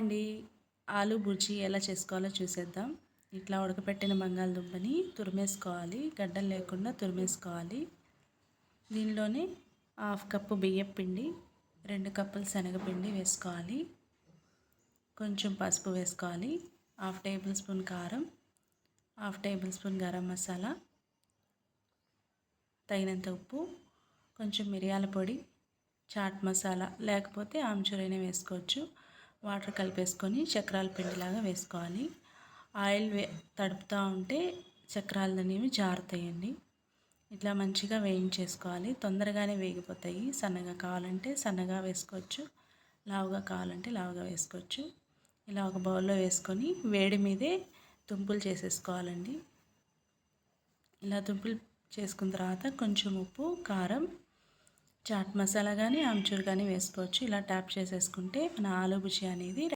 Hi అండి. ఆలు బుర్జీ ఎలా చేసుకోవాలో చూసేద్దాం. ఇట్లా ఉడకపెట్టిన బంగాళదుంపని తురిమేసుకోవాలి, గడ్డలు లేకుండా తురిమేసుకోవాలి. దీనిలోనే 1/2 కప్పు బియ్యం పిండి, 2 కప్పులు శనగపిండి వేసుకోవాలి. కొంచెం పసుపు వేసుకోవాలి, 1/2 టేబుల్ స్పూన్ కారం, 1/2 టేబుల్ స్పూన్ గరం మసాలా, తగినంత ఉప్పు, కొంచెం మిరియాల పొడి, చాట్ మసాలా లేకపోతే ఆమ్చూర్ అయినా వేసుకోవచ్చు. వాటర్ కలిపేసుకొని చక్రాల పిండిలాగా వేసుకోవాలి. ఆయిల్ తడుపుతూ ఉంటే చక్రాలు అనేవి జారుతాయండి. ఇట్లా మంచిగా వేయించేసుకోవాలి. తొందరగానే వేగిపోతాయి. సన్నగా కావాలంటే సన్నగా వేసుకోవచ్చు, లావుగా కావాలంటే లావుగా వేసుకోవచ్చు. ఇలా ఒక బౌల్లో వేసుకొని వేడి మీదే తుంపులు చేసేసుకోవాలండి. ఇలా తుంపులు చేసుకున్న తర్వాత కొంచెం ఉప్పు, కారం, చాట్ మసాలా కానీ ఆమ్చూర్ కానీ వేసుకోవచ్చు. ఇలా ట్యాప్ చేసేసుకుంటే మన ఆలు భుజియా అనేది